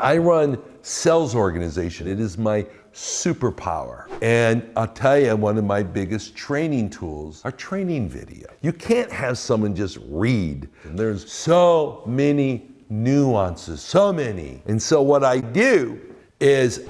I run sales organization. It is my superpower. And I'll tell you, one of my biggest training tools are training video. You can't have someone just read. And there's so many nuances, so many. And so what I do is,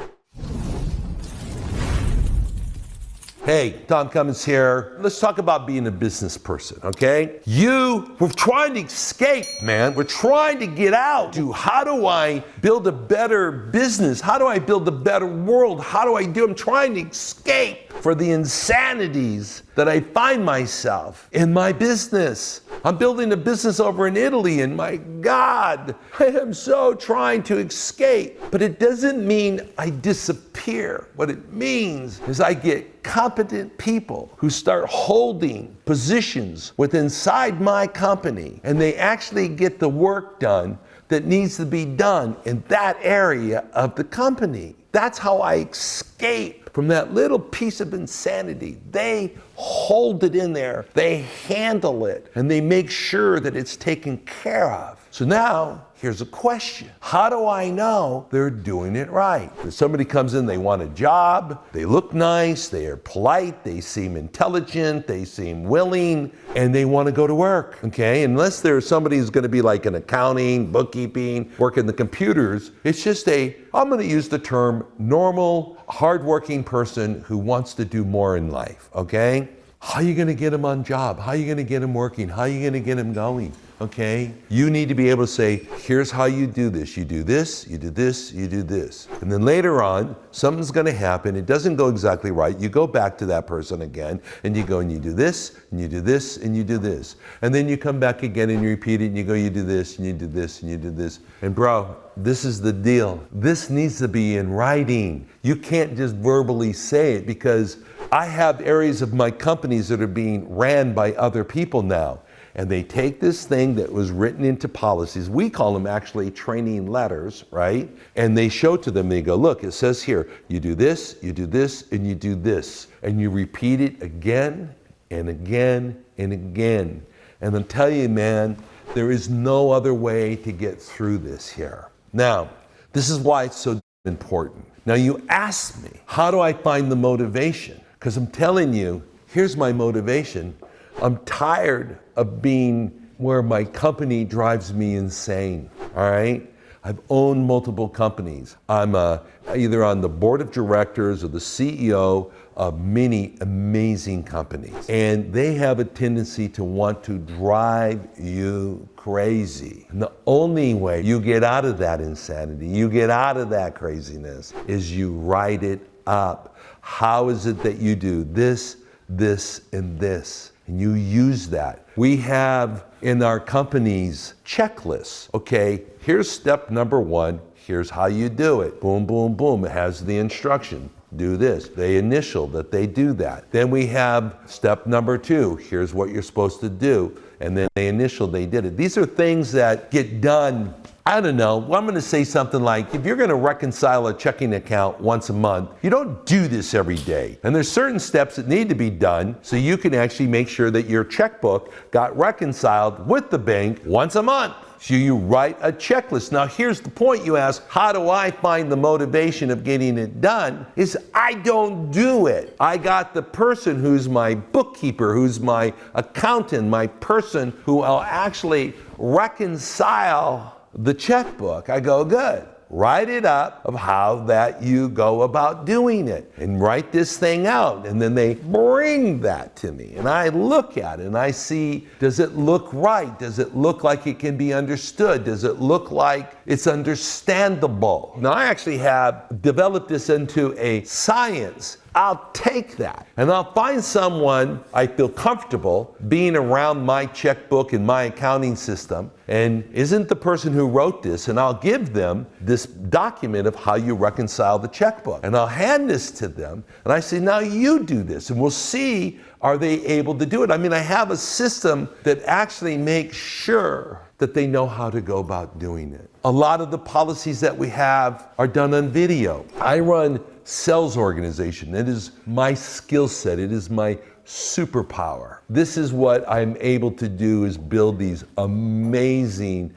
hey, Tom Cummins here. Let's talk about being a business person, okay? We're trying to escape, man. We're trying to get out. How do I build a better business? How do I build a better world? I'm trying to escape for the insanities that I find myself in my business. I'm building a business over in Italy, and my God, I am so trying to escape. But it doesn't mean I disappear. What it means is I get competent people who start holding positions inside my company, and they actually get the work done that needs to be done in that area of the company. That's how I escape from that little piece of insanity. They hold it in there, they handle it, and they make sure that it's taken care of. So now, here's a question. How do I know they're doing it right? If somebody comes in, they want a job, they look nice, they are polite, they seem intelligent, they seem willing, and they want to go to work, okay? Unless there's somebody who's going to be like in accounting, bookkeeping, working the computers, it's just I'm going to use the term normal, hardworking person who wants to do more in life, okay? How are you going to get them on job? How are you going to get them working? How are you going to get them going? Okay? You need to be able to say, here's how you do this. You do this, you do this, you do this. And then later on, something's going to happen. It doesn't go exactly right. You go back to that person again, and you go and you do this, and you do this, and you do this. And then you come back again and you repeat it, and you go, you do this, and you do this, and you do this. And bro, this is the deal. This needs to be in writing. You can't just verbally say it, because I have areas of my companies that are being ran by other people now. And they take this thing that was written into policies, we call them actually training letters, right? And they show to them, they go, look, it says here, you do this, and you do this. And you repeat it again and again and again. And I'll tell you, man, there is no other way to get through this here. Now, this is why it's so important. Now you ask me, how do I find the motivation? Because I'm telling you, here's my motivation. I'm tired of being where my company drives me insane, all right? I've owned multiple companies. I'm either on the board of directors or the CEO of many amazing companies. And they have a tendency to want to drive you crazy. And the only way you get out of that insanity, you get out of that craziness, is you write it up. How is it that you do this, this, and this? And you use that. We have in our companies checklists. Okay, here's step number 1. Here's how you do it. Boom, boom, boom. It has the instruction. Do this. They initial that they do that. Then we have step number 2. Here's what you're supposed to do. And then they initial, they did it. These are things that get done, I don't know, I'm going to say something like, if you're going to reconcile a checking account once a month, you don't do this every day. And there's certain steps that need to be done so you can actually make sure that your checkbook got reconciled with the bank once a month. So you write a checklist. Now here's the point you ask, how do I find the motivation of getting it done? Is I don't do it. I got the person who's my bookkeeper, who's my accountant, my person who will actually reconcile the checkbook. I go, good. Write it up of how that you go about doing it and write this thing out. And then they bring that to me and I look at it and I see, does it look right? Does it look like it can be understood? Does it look like it's understandable? Now I actually have developed this into a science. I'll take that and I'll find someone I feel comfortable being around my checkbook and my accounting system and isn't the person who wrote this, and I'll give them this document of how you reconcile the checkbook. And I'll hand this to them and I say, now you do this, and we'll see, are they able to do it? I mean, I have a system that actually makes sure that they know how to go about doing it. A lot of the policies that we have are done on video. I run sales organization. It is my skill set. It is my superpower. This is what I'm able to do, is build these amazing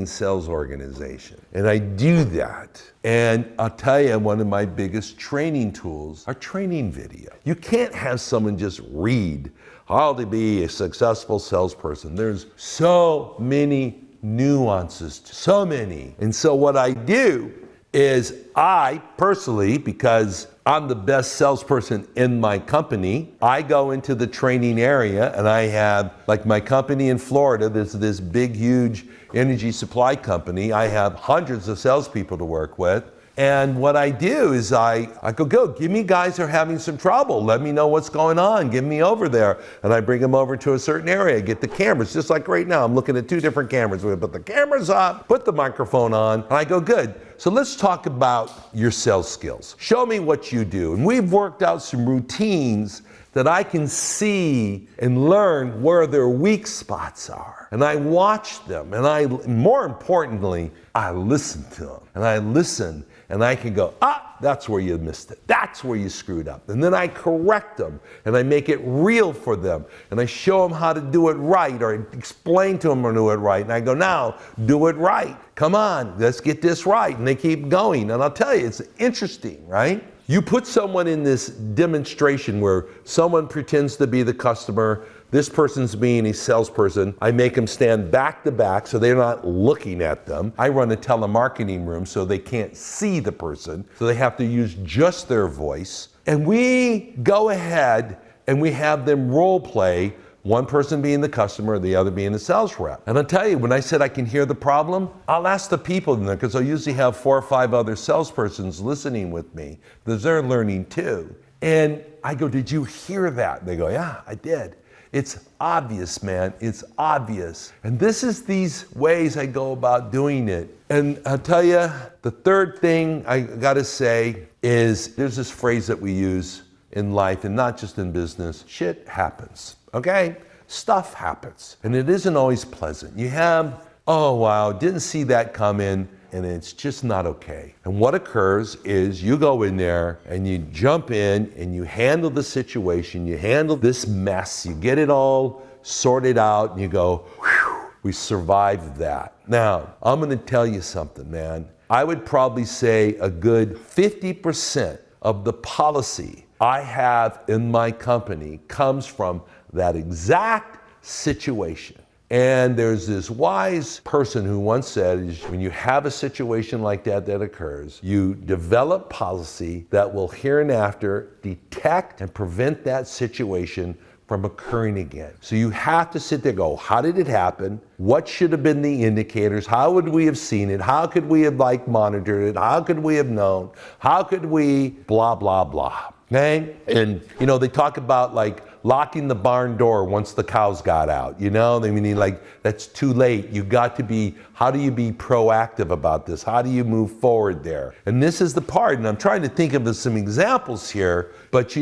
sales organizations. And I do that. And I'll tell you, one of my biggest training tools are training video. You can't have someone just read how to be a successful salesperson. There's so many nuances, so many. And so what I do is I personally, because I'm the best salesperson in my company, I go into the training area and I have, like my company in Florida, there's this big, huge energy supply company. I have hundreds of salespeople to work with. And what I do is I go, give me guys who are having some trouble. Let me know what's going on. Get me over there. And I bring them over to a certain area, get the cameras. Just like right now, I'm looking at 2 different cameras. We put the cameras up, put the microphone on, and I go, good. So let's talk about your sales skills. Show me what you do. And we've worked out some routines that I can see and learn where their weak spots are. And I watch them, and more importantly, I listen to them. And I listen, and I can go, that's where you missed it. That's where you screwed up. And then I correct them, and I make it real for them. And I show them how to do it right, or explain to them how to do it right. And I go, now, do it right. Come on, let's get this right. And they keep going. And I'll tell you, it's interesting, right? You put someone in this demonstration where someone pretends to be the customer, this person's being a salesperson. I make them stand back to back so they're not looking at them. I run a telemarketing room so they can't see the person, so they have to use just their voice. And we go ahead and we have them role play, one person being the customer, the other being the sales rep. And I'll tell you, when I said I can hear the problem, I'll ask the people in there, because I usually have 4 or 5 other salespersons listening with me, because they're learning too. And I go, did you hear that? And they go, yeah, I did. It's obvious, man, it's obvious. And this is these ways I go about doing it. And I'll tell you, the third thing I gotta say is, there's this phrase that we use in life, and not just in business, shit happens. Okay? Stuff happens. And it isn't always pleasant. You have, oh wow, didn't see that come in, and it's just not okay. And what occurs is you go in there and you jump in and you handle the situation, you handle this mess, you get it all sorted out, and you go, whew, we survived that. Now, I'm gonna tell you something, man. I would probably say a good 50% of the policy I have in my company comes from that exact situation. And there's this wise person who once said, when you have a situation like that occurs, you develop policy that will hereinafter detect and prevent that situation from occurring again. So you have to sit there and go, how did it happen? What should have been the indicators? How would we have seen it? How could we have monitored it? How could we have known? How could we blah, blah, blah. Okay? And they talk about locking the barn door once the cows got out, I mean, that's too late. You got to be, how do you be proactive about this? How do you move forward there? And this is the part, and I'm trying to think of some examples here, but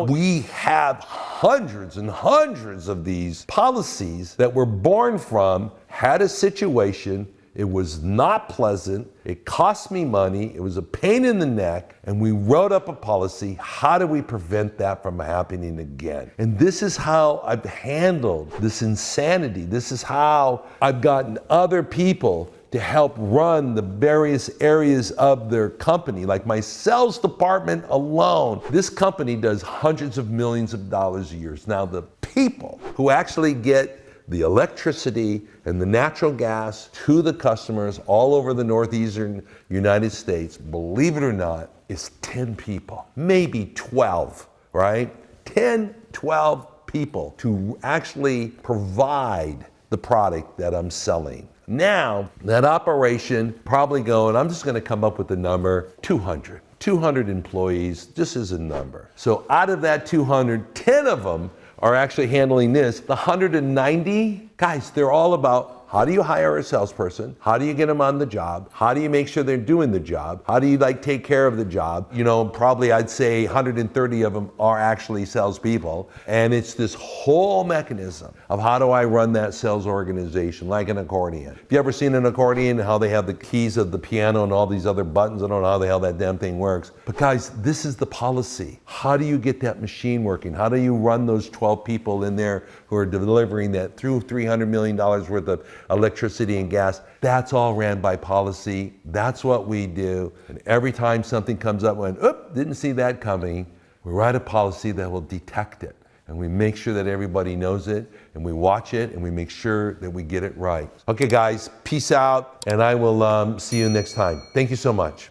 we have hundreds and hundreds of these policies that were born from, had a situation, it was not pleasant, it cost me money, it was a pain in the neck, and we wrote up a policy. How do we prevent that from happening again? And this is how I've handled this insanity. This is how I've gotten other people to help run the various areas of their company. Like my sales department alone, this company does hundreds of millions of dollars a year. Now the people who actually get the electricity and the natural gas to the customers all over the northeastern United States, believe it or not, is 10 people, maybe 12, right? 10, 12 people to actually provide the product that I'm selling. Now, that operation probably going, I'm just gonna come up with the number, 200. 200 employees, just as a number. So out of that 200, 10 of them are actually handling this. The 190, guys, they're all about How do you hire a salesperson? How do you get them on the job? How do you make sure they're doing the job? How do you take care of the job? Probably I'd say 130 of them are actually salespeople. And it's this whole mechanism of how do I run that sales organization like an accordion. Have you ever seen an accordion, how they have the keys of the piano and all these other buttons? I don't know how the hell that damn thing works. But guys, this is the policy. How do you get that machine working? How do you run those 12 people in there who are delivering that through $300 million worth of electricity and gas? That's all ran by policy. That's what we do. And every time something comes up, didn't see that coming, we write a policy that will detect it. And we make sure that everybody knows it, and we watch it, and we make sure that we get it right. Okay, guys, peace out, and I will see you next time. Thank you so much.